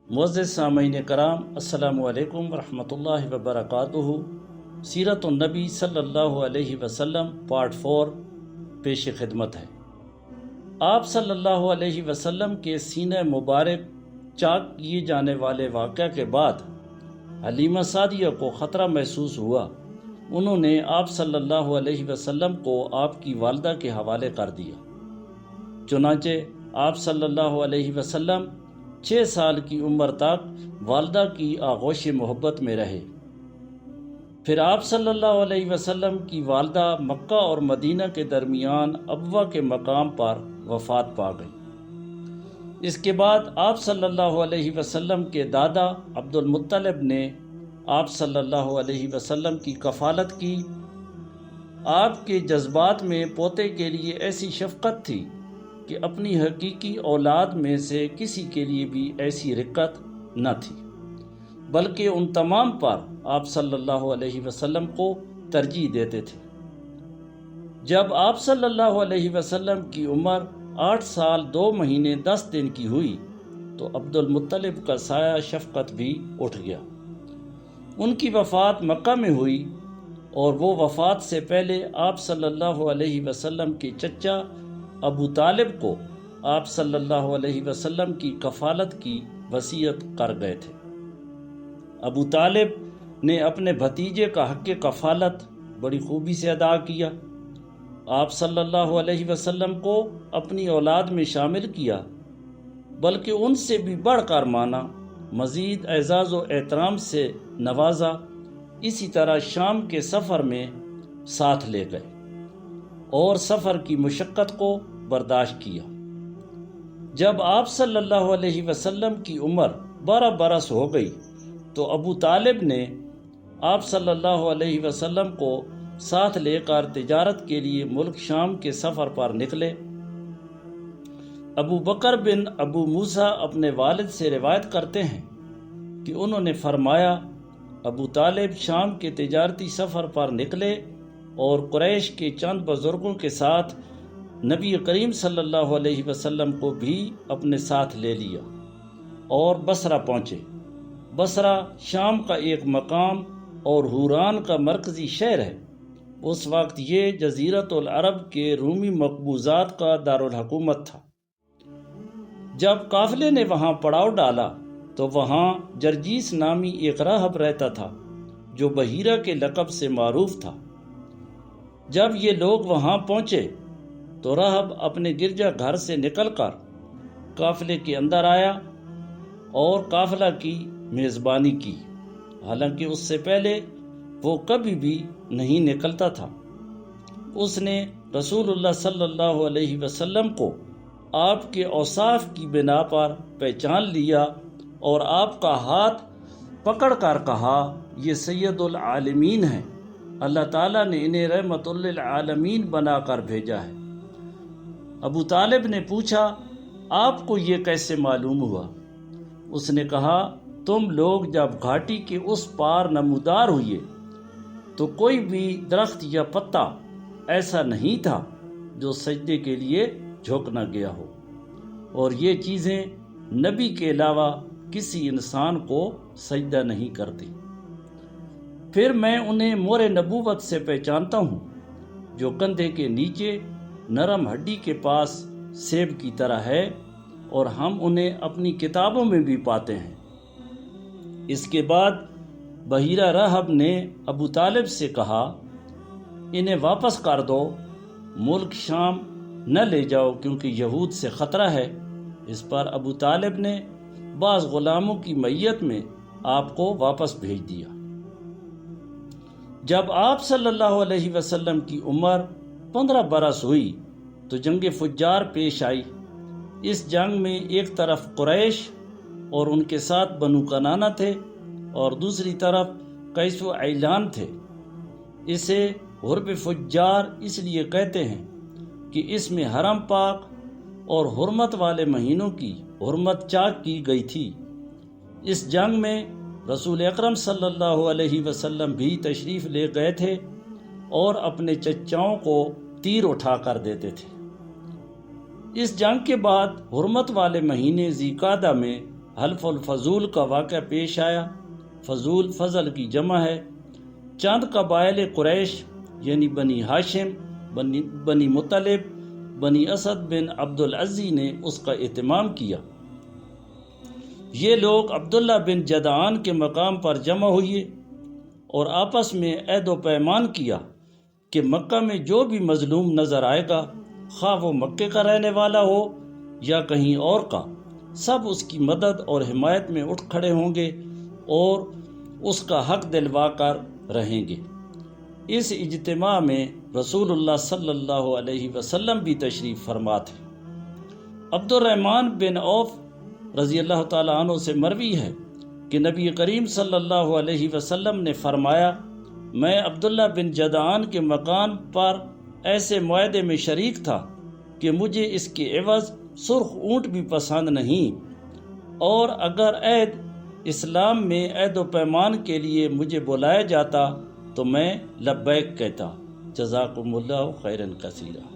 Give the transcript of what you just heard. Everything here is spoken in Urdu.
معزز سامعین کرام، السلام علیکم ورحمۃ اللہ وبرکاتہ۔ سیرت النبی صلی اللہ علیہ وسلم پارٹ 4 پیش خدمت ہے۔ آپ صلی اللہ علیہ وسلم کے سینہ مبارک چاک کیے جانے والے واقعہ کے بعد حلیمہ سعدیہ کو خطرہ محسوس ہوا۔ انہوں نے آپ صلی اللہ علیہ وسلم کو آپ کی والدہ کے حوالے کر دیا۔ چنانچہ آپ صلی اللہ علیہ وسلم 6 سال کی عمر تک والدہ کی آغوش محبت میں رہے۔ پھر آپ صلی اللہ علیہ وسلم کی والدہ مکہ اور مدینہ کے درمیان ابوا کے مقام پر وفات پا گئی۔ اس کے بعد آپ صلی اللہ علیہ وسلم کے دادا عبد المطلب نے آپ صلی اللہ علیہ وسلم کی کفالت کی۔ آپ کے جذبات میں پوتے کے لیے ایسی شفقت تھی کہ اپنی حقیقی اولاد میں سے کسی کے لیے بھی ایسی رقت نہ تھی، بلکہ ان تمام پر آپ صلی اللہ علیہ وسلم کو ترجیح دیتے تھے۔ جب آپ صلی اللہ علیہ وسلم کی عمر 8 سال 2 مہینے 10 دن کی ہوئی تو عبد المطلب کا سایہ شفقت بھی اٹھ گیا۔ ان کی وفات مکہ میں ہوئی اور وہ وفات سے پہلے آپ صلی اللہ علیہ وسلم کے چچا ابو طالب کو آپ صلی اللہ علیہ وسلم کی کفالت کی وصیت کر گئے تھے۔ ابو طالب نے اپنے بھتیجے کا حق کفالت بڑی خوبی سے ادا کیا۔ آپ صلی اللہ علیہ وسلم کو اپنی اولاد میں شامل کیا، بلکہ ان سے بھی بڑھ کر مانا، مزید اعزاز و احترام سے نوازا۔ اسی طرح شام کے سفر میں ساتھ لے گئے اور سفر کی مشقت کو برداشت کیا۔ جب آپ صلی اللہ علیہ وسلم کی عمر 12 برس ہو گئی تو ابو طالب نے آپ صلی اللہ علیہ وسلم کو ساتھ لے کر تجارت کے لیے ملک شام کے سفر پر نکلے۔ ابو بکر بن ابو موسیٰ اپنے والد سے روایت کرتے ہیں کہ انہوں نے فرمایا، ابو طالب شام کے تجارتی سفر پر نکلے اور قریش کے چند بزرگوں کے ساتھ نبی کریم صلی اللہ علیہ وسلم کو بھی اپنے ساتھ لے لیا اور بصرہ پہنچے۔ بصرہ شام کا ایک مقام اور حوران کا مرکزی شہر ہے۔ اس وقت یہ جزیرۃ العرب کے رومی مقبوضات کا دارالحکومت تھا۔ جب قافلے نے وہاں پڑاؤ ڈالا تو وہاں جرجیس نامی ایک راہب رہتا تھا جو بحیرہ کے لقب سے معروف تھا۔ جب یہ لوگ وہاں پہنچے تو راہب اپنے گرجا گھر سے نکل کر قافلے کے اندر آیا اور قافلہ کی میزبانی کی، حالانکہ اس سے پہلے وہ کبھی بھی نہیں نکلتا تھا۔ اس نے رسول اللہ صلی اللہ علیہ وسلم کو آپ کے اوصاف کی بنا پر پہچان لیا اور آپ کا ہاتھ پکڑ کر کہا، یہ سید العالمین ہیں، اللہ تعالیٰ نے انہیں رحمت للعالمین بنا کر بھیجا ہے۔ ابو طالب نے پوچھا، آپ کو یہ کیسے معلوم ہوا؟ اس نے کہا، تم لوگ جب گھاٹی کے اس پار نمودار ہوئے تو کوئی بھی درخت یا پتا ایسا نہیں تھا جو سجدے کے لیے جھک نہ گیا ہو، اور یہ چیزیں نبی کے علاوہ کسی انسان کو سجدہ نہیں کرتی۔ پھر میں انہیں مور نبوت سے پہچانتا ہوں جو کندھے کے نیچے نرم ہڈی کے پاس سیب کی طرح ہے، اور ہم انہیں اپنی کتابوں میں بھی پاتے ہیں۔ اس کے بعد بحیرہ راہب نے ابو طالب سے کہا، انہیں واپس کر دو، ملک شام نہ لے جاؤ کیونکہ یہود سے خطرہ ہے۔ اس پر ابو طالب نے بعض غلاموں کی معیت میں آپ کو واپس بھیج دیا۔ جب آپ صلی اللہ علیہ وسلم کی عمر 15 برس ہوئی تو جنگ فجار پیش آئی۔ اس جنگ میں ایک طرف قریش اور ان کے ساتھ بنو کنانہ تھے اور دوسری طرف قیس و عیلان تھے۔ اسے حرب فجار اس لیے کہتے ہیں کہ اس میں حرم پاک اور حرمت والے مہینوں کی حرمت چاک کی گئی تھی۔ اس جنگ میں رسول اکرم صلی اللہ علیہ وسلم بھی تشریف لے گئے تھے اور اپنے چچاؤں کو تیر اٹھا کر دیتے تھے۔ اس جنگ کے بعد حرمت والے مہینے ذی قعدہ میں حلف الفضول کا واقعہ پیش آیا۔ فضول فضل کی جمع ہے۔ چند قبائل قریش یعنی بنی ہاشم، بنی مطلب، بنی اسد بن عبد العزی نے اس کا اہتمام کیا۔ یہ لوگ عبداللہ بن جدعان کے مقام پر جمع ہوئے اور آپس میں عہد و پیمان کیا کہ مکہ میں جو بھی مظلوم نظر آئے گا، خواہ وہ مکے کا رہنے والا ہو یا کہیں اور کا، سب اس کی مدد اور حمایت میں اٹھ کھڑے ہوں گے اور اس کا حق دلوا کر رہیں گے۔ اس اجتماع میں رسول اللہ صلی اللہ علیہ وسلم بھی تشریف فرما تھے۔ عبد الرحمن بن عوف رضی اللہ تعالیٰ عنہ سے مروی ہے کہ نبی کریم صلی اللہ علیہ وسلم نے فرمایا، میں عبداللہ بن جدعان کے مکان پر ایسے معاہدے میں شریک تھا کہ مجھے اس کے عوض سرخ اونٹ بھی پسند نہیں، اور اگر عہد اسلام میں عہد و پیمان کے لیے مجھے بلایا جاتا تو میں لبیک کہتا۔ جزاکم اللہ خیرا کثیرا۔